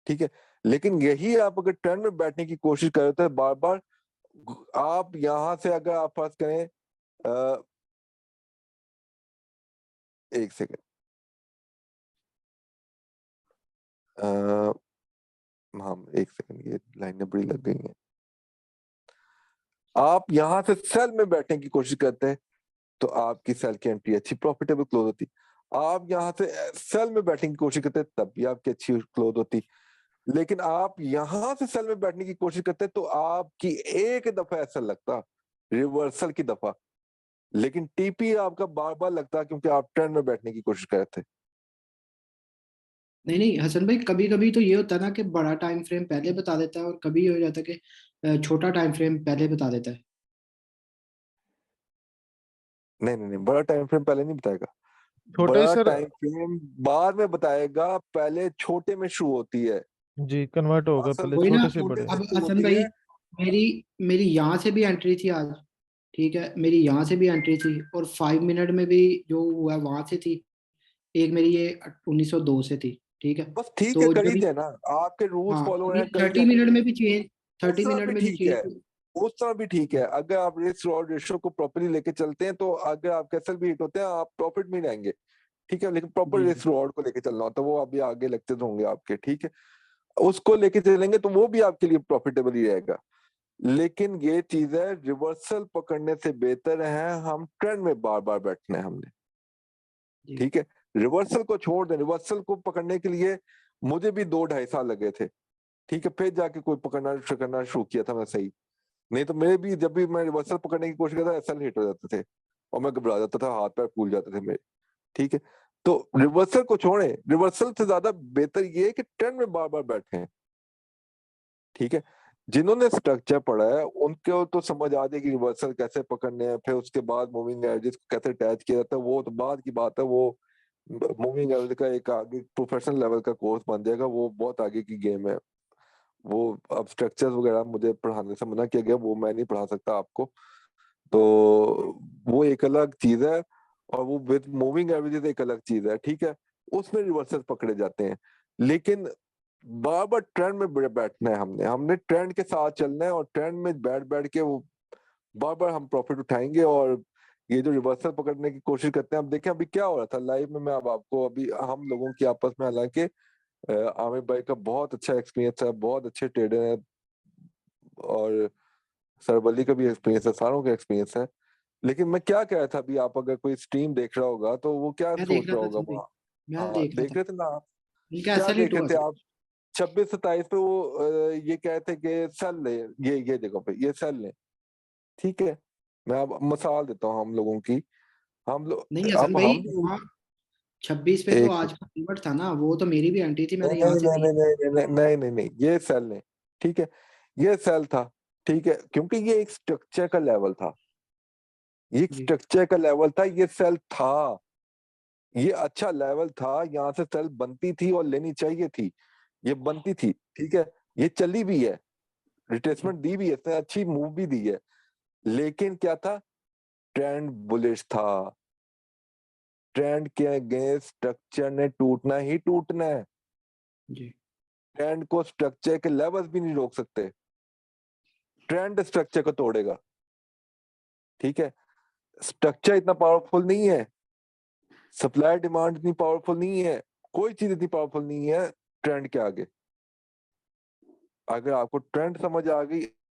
[SPEAKER 1] ठीक है, लेकिन यही आप अगर ट्रेंड में बैठने की कोशिश करते हैं बार बार, आप यहां से अगर आप फर्स्ट करें, एक सेकेंड, हाँ एक सेकंड, ये लाइनें बड़ी लग गई हैं। आप यहां से सेल में बैठने की कोशिश करते हैं, तो आपकी सेल की एंट्री अच्छी प्रॉफिटेबल क्लोज होती। आप यहां से सेल में बैठने की कोशिश करते हैं, तब भी आपकी अच्छी क्लोज होती। लेकिन आप यहां से सेल में बैठने की कोशिश करते हैं, तो आपकी एक दफा ऐसा लगता, रिवर्सल की दफा। लेकिन टीपी आपका बार बार लगता, क्योंकि आप ट्रेंड में बैठने की कोशिश कर रहे थे।
[SPEAKER 5] नहीं नहीं हसन भाई, कभी कभी तो ये होता है ना कि बड़ा टाइम फ्रेम पहले बता देता है, और कभी ये हो जाता है कि छोटा टाइम फ्रेम पहले बता देता है।
[SPEAKER 1] नहीं नहीं नहीं, बड़ा टाइम फ्रेम पहले नहीं बताएगा।
[SPEAKER 4] छोटा ही
[SPEAKER 1] बड़ा
[SPEAKER 4] सर।
[SPEAKER 1] टाइम फ्रेम बाद में बताएगा, पहले छोटे में शुरू होती है।
[SPEAKER 4] जी कन्वर्ट होगा
[SPEAKER 1] असल
[SPEAKER 4] पहले
[SPEAKER 5] वही ना,
[SPEAKER 4] छोटे
[SPEAKER 1] मतलब
[SPEAKER 4] से
[SPEAKER 1] छोटे
[SPEAKER 4] बड़े।
[SPEAKER 1] से
[SPEAKER 5] अब
[SPEAKER 1] शुरू
[SPEAKER 5] हसन
[SPEAKER 1] होती
[SPEAKER 5] भाई
[SPEAKER 1] है।
[SPEAKER 5] मेरी मेरी यहाँ से भी एंट्री थी आज, ठीक है, मेरी यहाँ से भी एंट्री थी, और 5 मिनट में भी जो हुआ वहां से थी। एक मेरी ये 1902 से थी, ठीक है।
[SPEAKER 1] बस ठीक है,
[SPEAKER 5] तो
[SPEAKER 1] कर
[SPEAKER 5] जब
[SPEAKER 1] ही देना, आपके रूल्स
[SPEAKER 5] हाँ,
[SPEAKER 1] फॉलो
[SPEAKER 5] अभी
[SPEAKER 1] है, कर ही
[SPEAKER 5] 30 मिनट
[SPEAKER 1] देना।
[SPEAKER 5] में भी चेंज,
[SPEAKER 1] उस
[SPEAKER 5] थर्टी
[SPEAKER 1] तरह
[SPEAKER 5] मिनट
[SPEAKER 1] भी
[SPEAKER 5] में भी
[SPEAKER 1] ठीक है,
[SPEAKER 5] चेंज।
[SPEAKER 1] उस तरह भी ठीक है। अगर आप रिस्क रॉड रेशियो को प्रॉपर्ली लेके चलते हैं, तो अगर आप कैसल भी हिट होते हैं, आप प्रॉफिट में ही रहेंगे। ठीक है, लेकिन प्रॉपर
[SPEAKER 5] जी
[SPEAKER 1] रिस्क रॉड को लेके चलना होता है, वो अभी आगे लेक्चर होंगे आपके। ठीक है, उसको लेके चलेंगे तो वो भी आपके लिए प्रॉफिटेबल ही रहेगा। लेकिन ये चीज है, रिवर्सल पकड़ने से बेहतर है हम ट्रेंड में बार बार बैठना है हमने,
[SPEAKER 5] जी
[SPEAKER 1] ठीक है। रिवर्सल को छोड़ दें, रिवर्सल को पकड़ने के लिए मुझे भी 2-2.5 साल लगे थे, ठीक है, फिर जाके कोई पकड़ना शुरू किया था मैं सही। नहीं तो मेरे भी जब भी मैं रिवर्सल पकड़ने की कोशिश करता एसएल हिट हो जाते थे और मैं घबरा जाता था, हाथ पैर फूल जाते थे मेरे, ठीक है। तो रिवर्सल को छोड़ें, रिवर्सल से ज्यादा बेहतर ये है कि ट्रेंड में बार बार बैठे, ठीक है। जिन्होंने स्ट्रक्चर पढ़ा है उनको तो समझ आ जाएगी रिवर्सल कैसे पकड़ने हैं, फिर उसके बाद मूविंग एवरेज को कैसे अटैच किया जाता है, वो तो बाद की बात है। वो मूविंग एवरेज का एक आगे प्रोफेशनल लेवल का कोर्स बन जाएगा, वो बहुत आगे की गेम है। वो अब स्ट्रक्चर्स वगैरह मुझे पढ़ाने से मना किया गया, वो मैं नहीं पढ़ा सकता आपको, तो वो एक अलग चीज है। और वो विद मूविंग एवरेज एक अलग चीज है, ठीक है। उसमें रिवर्सल पकड़े जाते हैं, लेकिन बार बार ट्रेंड में बैठना है हमने, हमने ट्रेंड के साथ चलना है और ट्रेंड में बैठ बैठ के वो बार बार हम प्रॉफिट उठाएंगे। और ये जो रिवर्सल पकड़ने की कोशिश करते हैं, अब देखें अभी क्या हो रहा था लाइव में, मैं अब आपको अभी हम लोगों की आपस में, हालांकि आमिर भाई का बहुत अच्छा एक्सपीरियंस है, बहुत अच्छे ट्रेडर है, और सरवली का भी एक्सपीरियंस है, सारों का एक्सपीरियंस है। लेकिन मैं क्या कह रहा था अभी, आप अगर कोई स्ट्रीम देख रहा होगा तो वो क्या
[SPEAKER 5] मैं देख
[SPEAKER 1] सोच
[SPEAKER 5] रहा
[SPEAKER 1] रहा
[SPEAKER 5] था
[SPEAKER 1] होगा
[SPEAKER 5] असल में,
[SPEAKER 1] वहाँ।
[SPEAKER 5] मैं
[SPEAKER 1] हाँ
[SPEAKER 5] देख रहा
[SPEAKER 1] देख
[SPEAKER 5] था
[SPEAKER 1] रहे थे ना आप,
[SPEAKER 5] इनका
[SPEAKER 1] क्या
[SPEAKER 5] एसएल
[SPEAKER 1] देख
[SPEAKER 5] हिट
[SPEAKER 1] रहे
[SPEAKER 5] हुआ
[SPEAKER 1] थे
[SPEAKER 5] था।
[SPEAKER 1] आप? 26-27 पे वो ये कहते कि सेल ले, ये देखो पे ये सेल ले, ठीक है। मैं अब मिसाल देता हूँ हम लोगों की, हम लोग
[SPEAKER 5] नहीं हसन
[SPEAKER 1] अब
[SPEAKER 5] भाई
[SPEAKER 1] हम भी
[SPEAKER 5] वहाँ 26 पे तो
[SPEAKER 1] एक
[SPEAKER 5] आज का पीवट था ना, वो तो मेरी भी एंट्री थी, मैंने
[SPEAKER 1] नहीं
[SPEAKER 5] यहाँ
[SPEAKER 1] नहीं
[SPEAKER 5] से दी।
[SPEAKER 1] नहीं नहीं नहीं नहीं नहीं नहीं, ये सेल ने, ठीक है, ये सेल था, ठीक है, क्योंकि ये एक स्ट्रक्चर का लेवल था, ये एक
[SPEAKER 5] जी
[SPEAKER 1] स्ट्रक्चर का लेवल था, ये सेल था, ये अच्छा लेवल था, यहाँ से सेल बनती थी और लेनी चाहिए थी, ये बनती थी, ठीक है। ये चली भी है,
[SPEAKER 5] जी
[SPEAKER 1] रिट्रेसमेंट दी भी है, इसने अच्छी मूव भी दी है, लेकिन क्या था, ट्रेंड बुलिश था, ट्रेंड के अगेंस्ट स्ट्रक्चर ने टूटना ही टूटना है,
[SPEAKER 5] जी
[SPEAKER 1] ट्रेंड को स्ट्रक्चर के लेवल्स भी नहीं रोक सकते, ट्रेंड स्ट्रक्चर को तोड़ेगा, ठीक है। स्ट्रक्चर इतना पावरफुल नहीं है, सप्लाई डिमांड इतनी पावरफुल नहीं है, कोई चीज इतनी पावरफुल नहीं है ट्रेंड के आगे। अगर आपको ट्रेंड समझ आ गई,